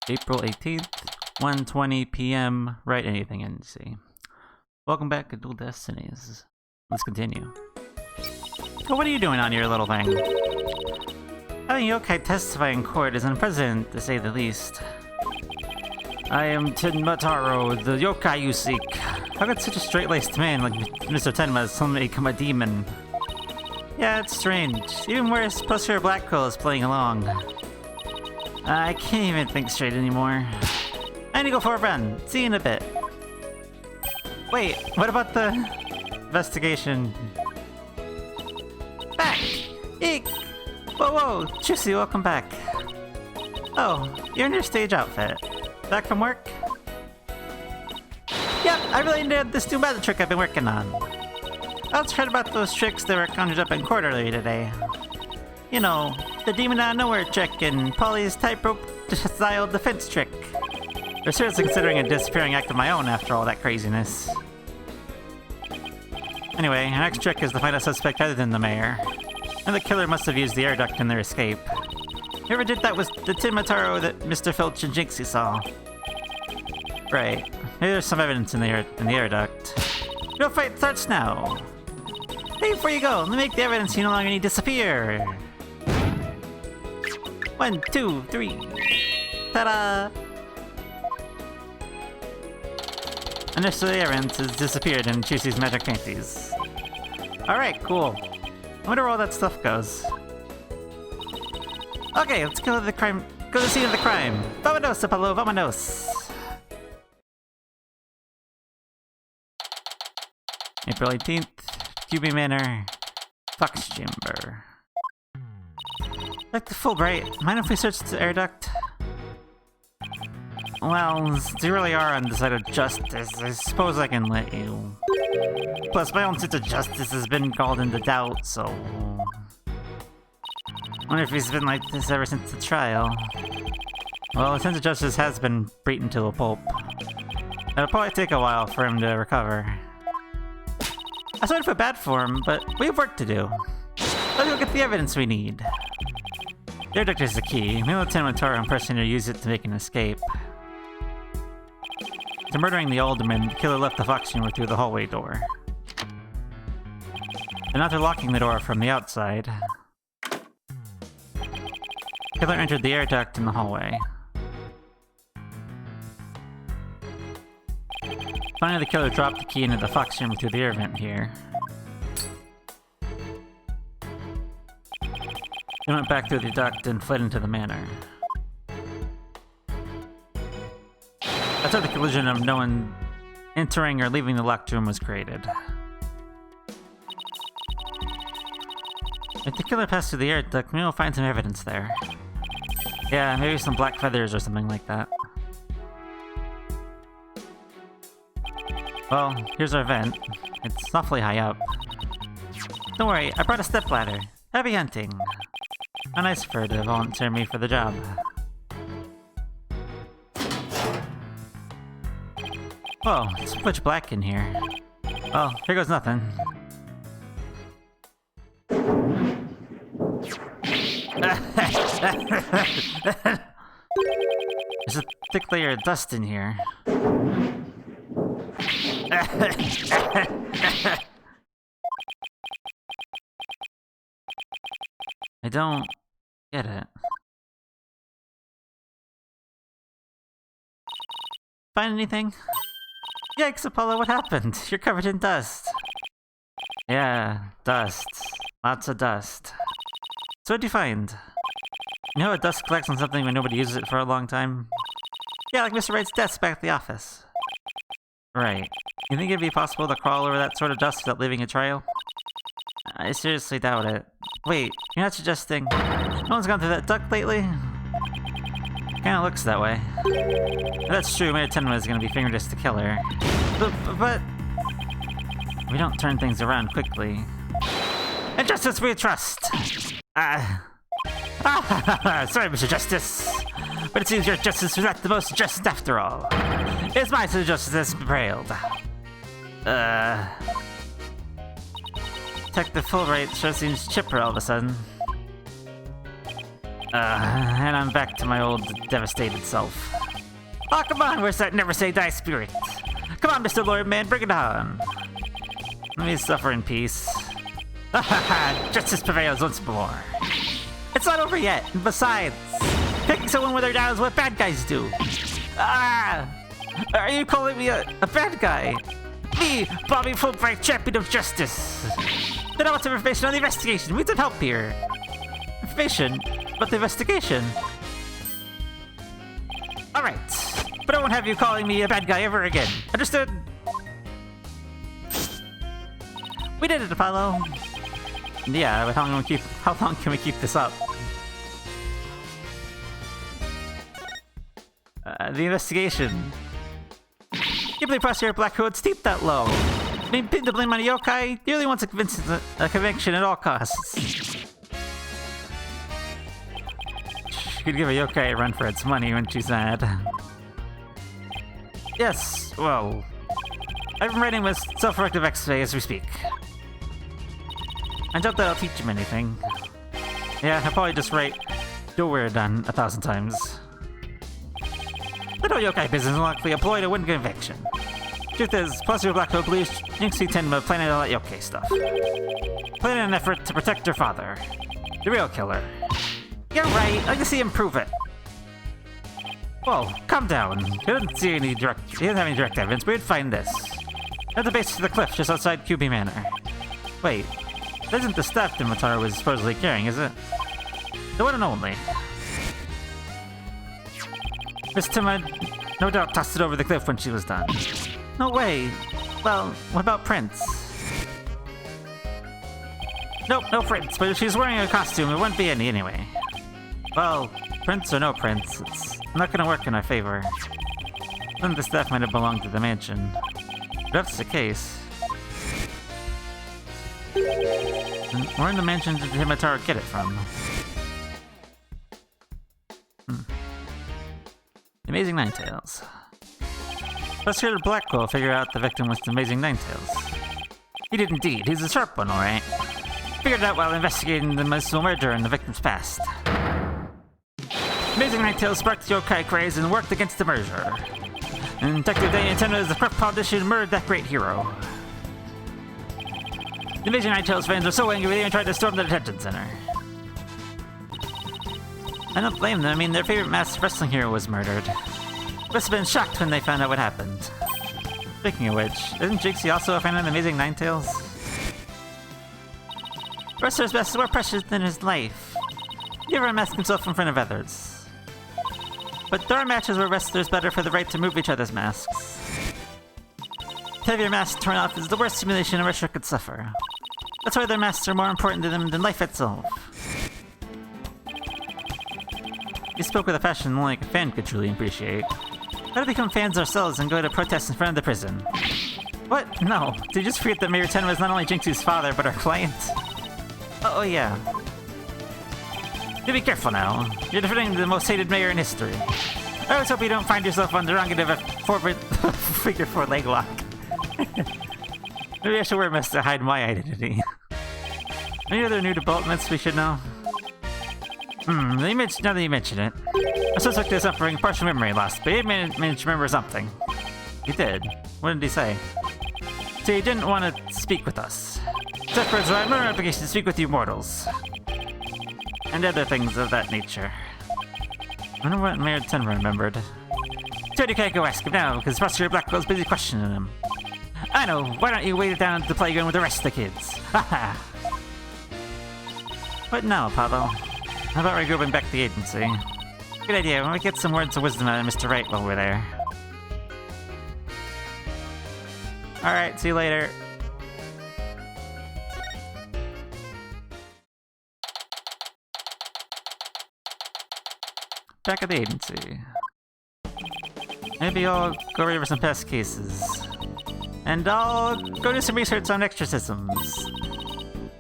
April 18th, 1:20 p.m. Write anything NC. Welcome back to Dual Destinies. Let's continue. So what are you doing on your little thing? Having yokai testify in court is unprecedented, to say the least. I am Tenmataro, the yokai you seek. How could such a straight-laced man like Mr. Tenma suddenly become a demon? Yeah, it's strange. Even worse, Professor Black Quill is playing along. I can't even think straight anymore. I need to go for a run. See you in a bit. Wait, what about the investigation? Back! Eek! Whoa, Juicy, welcome back. Oh, you're in your stage outfit. Back from work? Yep, I really needed this new magic trick I've been working on. I also heard about those tricks that were conjured up in court earlier today. You know, the demon out of nowhere trick and Polly's tightrope style defense trick. They're seriously considering a disappearing act of my own after all that craziness. Anyway, our next trick is to find a suspect other than the mayor. And the killer must have used the air duct in their escape. Whoever did that was the Timataro that Mr. Filch and Jinxie saw. Right. Maybe there's some evidence in the air duct. Your fight starts now. Hey, before you go, let me make the evidence you no longer need disappear. 1, 2, 3. Ta-da! Initially, evidence has disappeared in Juicy's magic panties. Alright, cool. I wonder where all that stuff goes. Okay, let's go to the crime. Go to the scene of the crime. Vamonos, Apollo, vamonos! April 18th, QB Manor, Fox Chamber. Like the Fulbright, mind if we search the air duct? Well, since you really are on the side of justice, I suppose I can let you. Plus, my own sense of justice has been called into doubt, so... I wonder if he's been like this ever since the trial. Well, the sense of justice has been beaten to a pulp. It'll probably take a while for him to recover. I started to feel bad for him, but we have work to do. Let's go get the evidence we need. The air duct is the key. Maybe Lieutenant Mataro and person who use it to make an escape. After murdering the alderman, the killer left the fox chamber through the hallway door. And after locking the door from the outside, the killer entered the air duct in the hallway. Finally, the killer dropped the key into the fox chamber through the air vent here. He went back through the duct and fled into the manor. That's how the collision of no one entering or leaving the locked room was created. If the killer passed through the air duct, maybe we'll find some evidence there. Yeah, maybe some black feathers or something like that. Well, here's our vent. It's awfully high up. Don't worry, I brought a stepladder. Happy hunting. How nice of her to volunteer me for the job. Whoa, it's pitch black in here. Oh, here goes nothing. There's a thick layer of dust in here. I don't get it. Find anything? Yikes, Apollo, what happened? You're covered in dust. Yeah, dust. Lots of dust. So what'd you find? You know how dust collects on something when nobody uses it for a long time? Yeah, like Mr. Wright's desk back at the office. Right. You think it'd be possible to crawl over that sort of dust without leaving a trail? I seriously doubt it. Wait, you're not suggesting... No one's gone through that duct lately? Kinda looks that way. If that's true, Mayor Tenma is gonna be fingerless to kill her. But... We don't turn things around quickly. And justice we trust! Sorry, Mr. Justice. But it seems your justice was not the most just after all. It's my sense of justice that's prevailed. Detective Fulbright sure seems chipper all of a sudden. And I'm back to my old devastated self. Oh, come on, where's that never say die spirit? Come on, Mr. Lord Man, bring it on. Let me suffer in peace. Justice prevails once more. It's not over yet, and besides, picking someone with their down is what bad guys do. Are you calling me a bad guy? Me, Bobby Fulbright, champion of justice. Then I want some information on the investigation. We need some help here. Information about the investigation. Alright, but I won't have you calling me a bad guy ever again. Understood? We did it, Apollo. Yeah, but how long can we keep this up? The investigation. You believe Prosecutor Blackcoat's deep that low. Being pinned to blame on a yokai, he really wants a conviction at all costs. She could give a yokai a run for its money when she's mad. Yes, well, I've been writing with self-corrective X-ray as we speak. I doubt that'll teach him anything. Yeah, I'll probably just write "do we're done" 1,000 times. The no yokai business will likely employ to win conviction. Truth is, Prosecutor Blackcoat believes Jinxie Tenma planning all that yokai stuff. Planning an effort to protect her father. The real killer. Yeah, right, I can see him prove it. Whoa, calm down. He doesn't have any direct evidence, but he'd find this. At the base of the cliff just outside QB Manor. Wait, that isn't the staff Dimitar was supposedly carrying, is it? The one and only. Miss Tenma no doubt tossed it over the cliff when she was done. No way. Well, what about Prince? Nope, no Prince, but if she's wearing a costume, it wouldn't be any anyway. Well, Prince or no Prince, it's not gonna work in our favor. Then the staff might have belonged to the mansion. If that's the case, then where in the mansion did Himataru get it from? The Amazing Ninetales. Prosecutor Blackwell figured out the victim was the Amazing Ninetales. He did indeed. He's a sharp one, alright. Figured it out while investigating the mystical murder in the victim's past. Amazing Ninetales sparked the yokai craze and worked against the murderer. And Detective Daniel Tenma is the corrupt politician who murdered that great hero. The Amazing Ninetales fans were so angry they even tried to storm the detention center. I don't blame them. I mean, their favorite masked wrestling hero was murdered. Must have been shocked when they found out what happened. Speaking of which, isn't Jinxie also a fan of the Amazing Ninetales? Wrestler's mask is more precious than his life. He never mask himself in front of others. But there are matches where wrestlers better for the right to move each other's masks. To have your mask torn off is the worst humiliation a wrestler could suffer. That's why their masks are more important to them than life itself. You spoke with a passion only a fan could truly appreciate. How to become fans ourselves and go to protest in front of the prison? What? No. Did you just forget that Mayor Tenma is not only Jinxie's father, but our client? Oh yeah. You be careful now. You're defending the most hated mayor in history. I always hope you don't find yourself on the wrong end of a figure 4 leg lock. Maybe I should wear a mask to hide my identity. Any other new developments we should know? Now that you mention it. I suspect is suffering partial memory loss, but he managed to remember something. He did. What did he say? So he didn't want to speak with us. Except for his no obligation to speak with you mortals. And other things of that nature. I wonder what Mayor Tenma remembered. So you can't go ask him now, because Prosecutor Blackwell's busy questioning him. I know, why don't you wait it down at the playground with the rest of the kids? Haha. What now, Apollo? How about we go back to the agency? Good idea, when we get some words of wisdom out of Mr. Wright while we're there. Alright, see you later. Back at the agency. Maybe I'll go over some past cases. And I'll go do some research on exorcisms.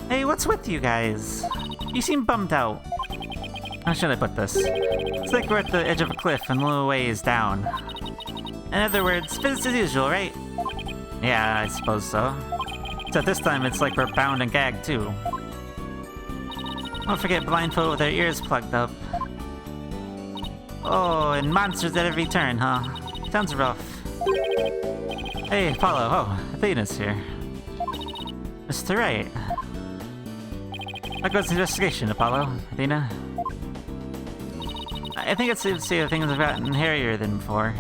Hey, what's with you guys? You seem bummed out. How should I put this? It's like we're at the edge of a cliff and a little ways down. In other words, business as usual, right? Yeah, I suppose so. Except this time it's like we're bound and gagged too. Don't forget blindfolded with our ears plugged up. Oh, and monsters at every turn, huh? Sounds rough. Hey, Apollo. Oh, Athena's here. Mr. Wright. How goes the investigation, Apollo? Athena? I think it's safe to say that things have gotten hairier than before.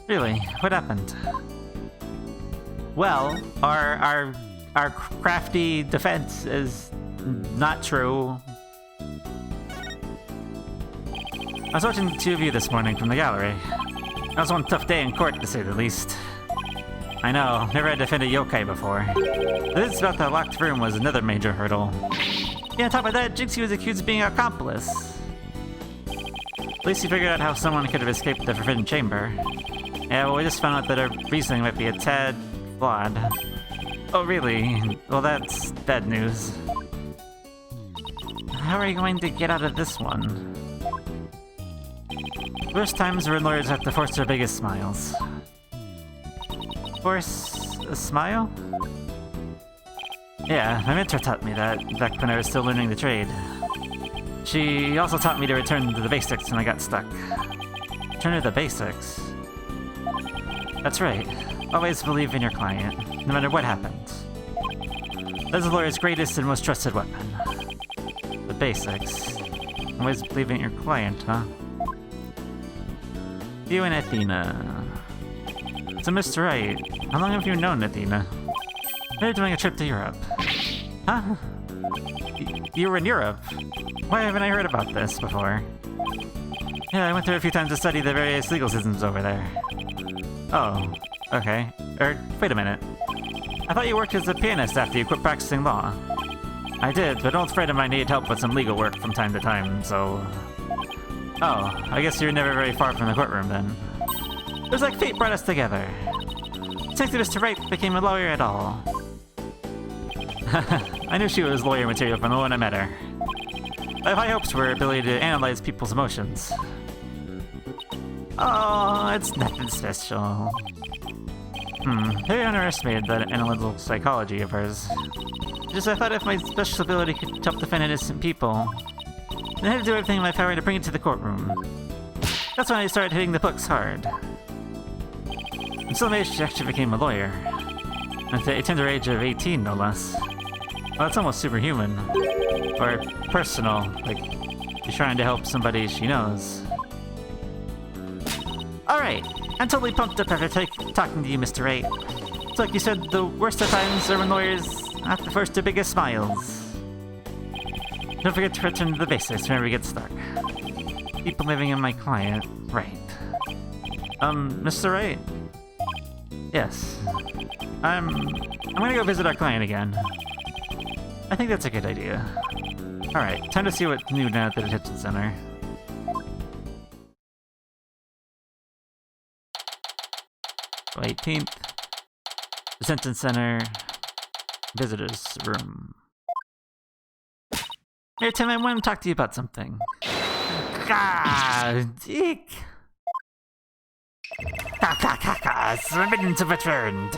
Really? What happened? Well, our crafty defense is not true. I was watching the two of you this morning from the gallery. That was one tough day in court, to say the least. I know, never had to defend a yokai before. This about the locked room was another major hurdle. Yeah, on top of that, Jinxie was accused of being an accomplice. At least he figured out how someone could have escaped the forbidden chamber. Yeah, well, we just found out that our reasoning might be a tad flawed. Oh, really? Well, that's bad news. How are you going to get out of this one? Worst times when lawyers have to force their biggest smiles. Force a smile? Yeah, my mentor taught me that back when I was still learning the trade. She also taught me to return to the basics when I got stuck. Return to the basics? That's right. Always believe in your client, no matter what happens. That's a lawyer's greatest and most trusted weapon. The basics. Always believe in your client, huh? You and Athena. So, Mr. Wright, how long have you known Athena? They're doing a trip to Europe. Huh? You were in Europe? Why haven't I heard about this before? Yeah, I went there a few times to study the various legal systems over there. Oh, okay. Wait a minute. I thought you worked as a pianist after you quit practicing law. I did, but an old friend of mine needed help with some legal work from time to time, so... Oh, I guess you were never very far from the courtroom then. It was like fate brought us together. Thanks to Mr. Wright became a lawyer at all. I knew she was lawyer material from the moment I met her. I have high hopes for her ability to analyze people's emotions. Oh, it's nothing special. Very underestimated that analytical psychology of hers. Just I thought if my special ability could help defend innocent people, then I had to do everything in my power to bring it to the courtroom. That's when I started hitting the books hard. Until she actually became a lawyer. At the tender age of 18, no less. Well, that's almost superhuman. Or personal, like she's trying to help somebody she knows. Alright, I'm totally pumped up after talking to you, Mr. Wright. It's like you said, the worst of times are when lawyers have to force their biggest smiles. Don't forget to return to the basics whenever we get stuck. Keep believing in my client, Wright. Mr. Wright? Yes. I'm gonna go visit our client again. I think that's a good idea. Alright, time to see what's new now at the detention center. So 18th. Detention center. Visitors room. Hey Tim, I want to talk to you about something. God, eek. Remittance have returned.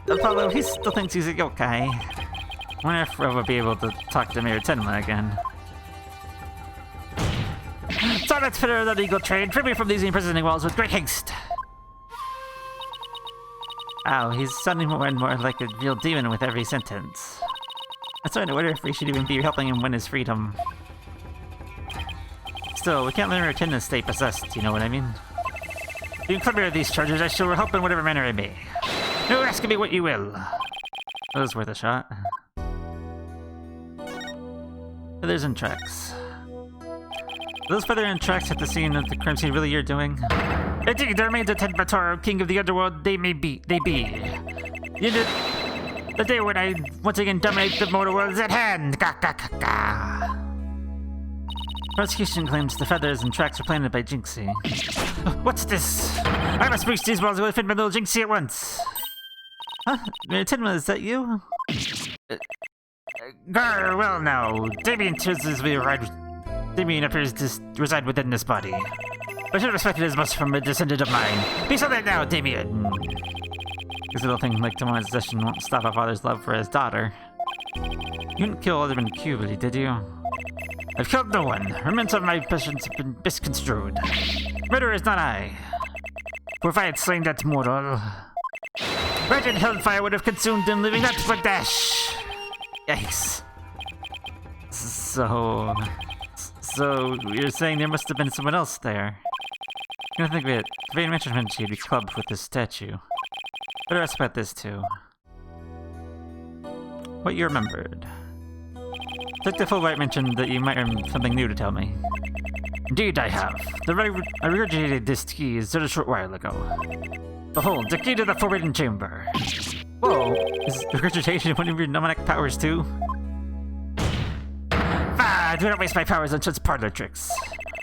Apollo, he still thinks he's a yokai. I wonder if we'll be able to talk to Mayor Tenma again. So let's fit the legal trade. Free me from these imprisoning walls with great haste. Wow, he's sounding more and more like a real demon with every sentence. I'm starting to wonder if we should even be helping him win his freedom. Still, we can't let our attendants stay possessed, you know what I mean? You can clear these charges, I shall help in whatever manner I may. No, ask me what you will. That was worth a shot. Feathers and tracks. Are those feather and tracks at the scene of the crime scene really you're doing? Indeed, the remains of Ted Batoro, king of the underworld, they be. You did... The day when I once again dominate the mortal world is at hand! Ga ga ga ga! Prosecution claims the feathers and tracks were planted by Jinxie. What's this? I must breach these walls and defend my little Jinxie at once! Huh? Tenma, is that you? Grr, well now, Damien appears to reside within this body. I should have expected as much from a descendant of mine. Be silent now, Damien! This little thing like Tomoe's possession won't stop a father's love for his daughter. You didn't kill Alderman Cubity, did you? I've killed no one. Remnants of my passions have been misconstrued. Murder is not I. For if I had slain that mortal, Wright and hellfire would have consumed him, leaving not for dash. Yikes. So you're saying there must have been someone else there? I'm gonna think of it. Vane mentioned she'd be clubbed with this statue. Better ask about this too. What you remembered. Detective Wright mentioned that you might have something new to tell me. Indeed, I have. I regurgitated this key just a short while ago. Behold, the key to the Forbidden Chamber. Whoa, is regurgitation one of your mnemonic powers too? Ah, do not waste my powers on such parlor tricks.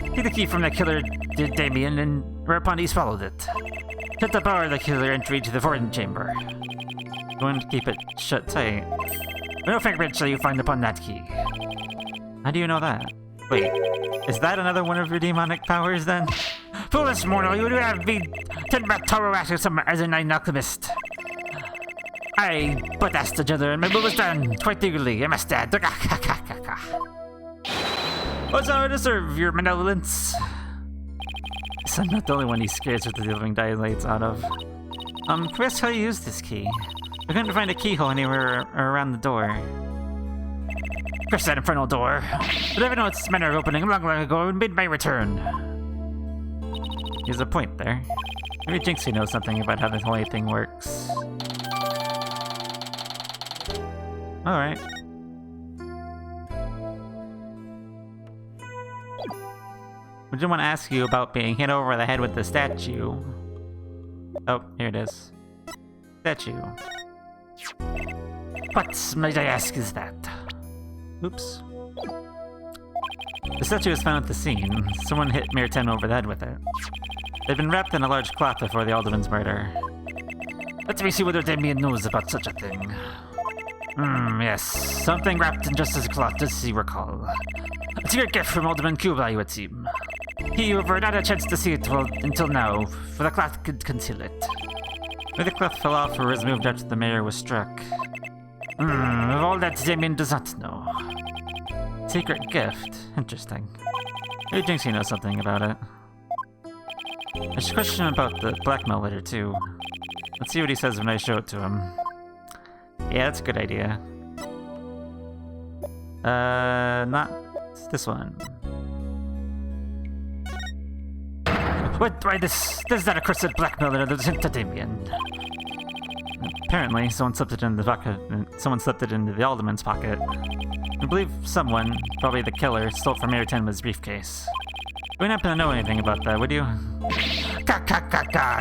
Take the key from the killer Damien, and whereupon he's followed it. Shut the bar the killer entry to the Forbidden Chamber. Going to keep it shut tight. No fingerprint shall you find upon that key. How do you know that? Wait, is that another one of your demonic powers then? Foolish mortal, you would have me tend my Toro as a night alchemist. I but asked each other, and my move was done quite eagerly, I must add. What's our to serve your malevolence? So I'm not the only one he scares with the living dilates out of. Can we ask how you use this key? I couldn't find a keyhole anywhere around the door. Curse that infernal door. But I know its manner of opening long ago and made my return. There's a point there. Maybe Jinxie knows something about how this whole thing works. Alright. We didn't want to ask you about being hit over the head with the statue. Oh, here it is. Statue. What, might I ask, is that? Oops. The statue was found at the scene. Someone hit Mayor 10 over the head with it. They'd been wrapped in a large cloth before the Alderman's murder. Let me see whether Damien knows about such a thing. Yes. Something wrapped in just as a cloth, does he recall? A secret gift from Alderman Cuba, you would seem. He, however, not a chance to see it until now, for the cloth could conceal it. Maybe the cloth fell off or was moved after the mayor was struck. Of all that Damien does not know. Secret gift? Interesting. Maybe Jinxie knows something about it. I should question him about the blackmail letter too. Let's see what he says when I show it to him. Yeah, that's a good idea. Not this one. What? Why this is that accursed blackmail letter that was sent to Damien. Apparently, someone slipped it in the pocket. Someone slipped it into the Alderman's pocket. I believe someone, probably the killer, stole from Mayor Tenma's briefcase. You wouldn't happen to know anything about that, would you?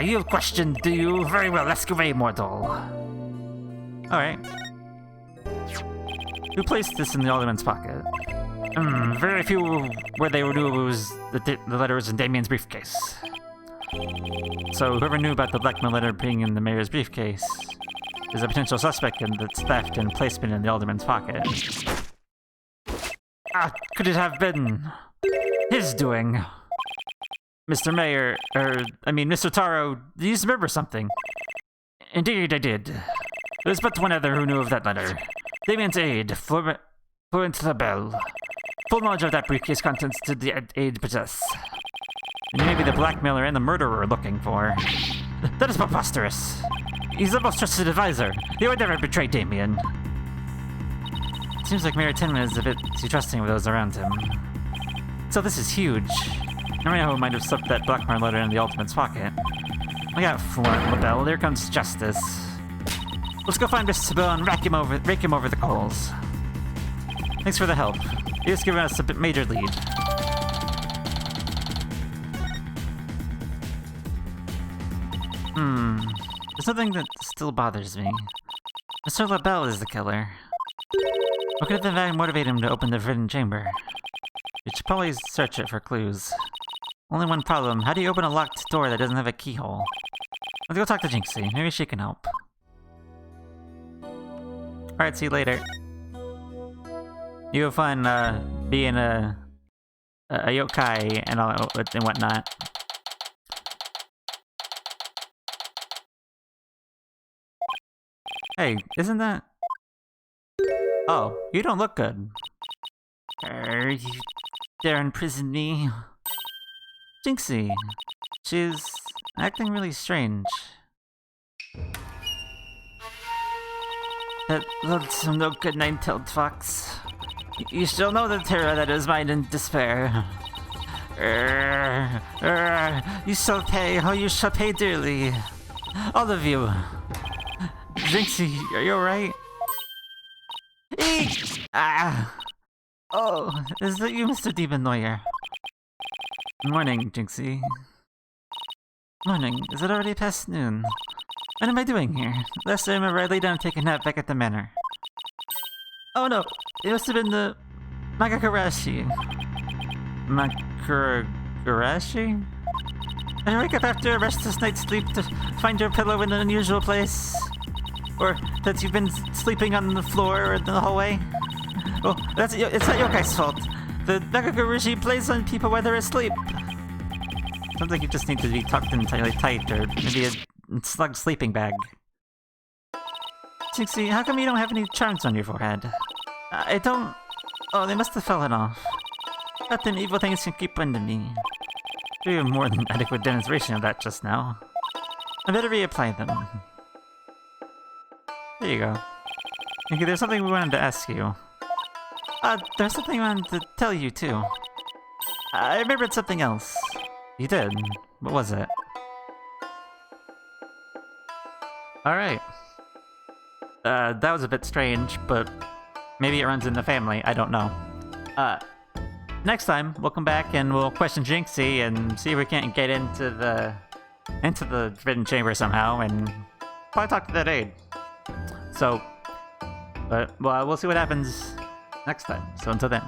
You questioned, do you? Very well, ask away, mortal. Alright. Who placed this in the Alderman's pocket? Very few where they knew it was the letter was in Damien's briefcase. So whoever knew about the blackmail letter being in the mayor's briefcase is a potential suspect in its theft and placement in the Alderman's pocket. Could it have been his doing? Mr. Mayor, Mr. Taro, do you remember something? Indeed, I did. There was but one other who knew of that letter. Damien's aide, Florent Labelle. Full knowledge of that briefcase contents did the aide possess. And maybe the blackmailer and the murderer are looking for. That is preposterous. He's the most trusted advisor. He would never betray Damien. It seems like Mayor Tenma is a bit too trusting of those around him. So this is huge. I don't know who might have slipped that blackmail letter in the Ultimate's pocket. Look out, Florent Labelle. There comes justice. Let's go find Mr. Sabelle and rake him over the coals. Thanks for the help. You've just given us a major lead. There's something that still bothers me. Mr. Labelle is the killer. What could have motivated him to open the forbidden chamber? You should probably search it for clues. Only one problem. How do you open a locked door that doesn't have a keyhole? Let's go talk to Jinxie. Maybe she can help. Alright, see you later. You have fun being a yokai and whatnot. Hey, isn't that... Oh, you don't look good. dare imprison me. Jinxie. She's acting really strange. That lonesome no good nine-tailed fox. You shall know the terror that is mine in despair. You shall pay, oh you shall pay dearly. All of you. Jinxie, are you alright? Eek! Ah! Oh, is that you, Mr. Demon Lawyer? Morning, Jinxie. Morning. Is it already past noon? What am I doing here? Last I remember, I lay down to take a nap back at the manor. Oh no! It must have been the Magakarashi. Magakarashi? I wake up after a restless night's sleep to find your pillow in an unusual place. Or that you've been sleeping on the floor or in the hallway. Oh, it's not Yokai's fault. The Magakarashi plays on people while they're asleep. Sounds like you just need to be tucked in really tight, or maybe a slug sleeping bag. Jinxie, how come you don't have any charms on your forehead? I don't... Oh, they must have fallen off. But then evil things can keep on to me. You have more than adequate demonstration of that just now. I better reapply them. There you go. Okay, there's something we wanted to ask you. There's something I wanted to tell you too. I remembered something else. You did? What was it? Alright. That was a bit strange, but maybe it runs in the family, I don't know. Next time, we'll come back and we'll question Jinxie and see if we can't get into the Forbidden Chamber somehow, and probably talk to that aide. So, well, we'll see what happens next time. So until then.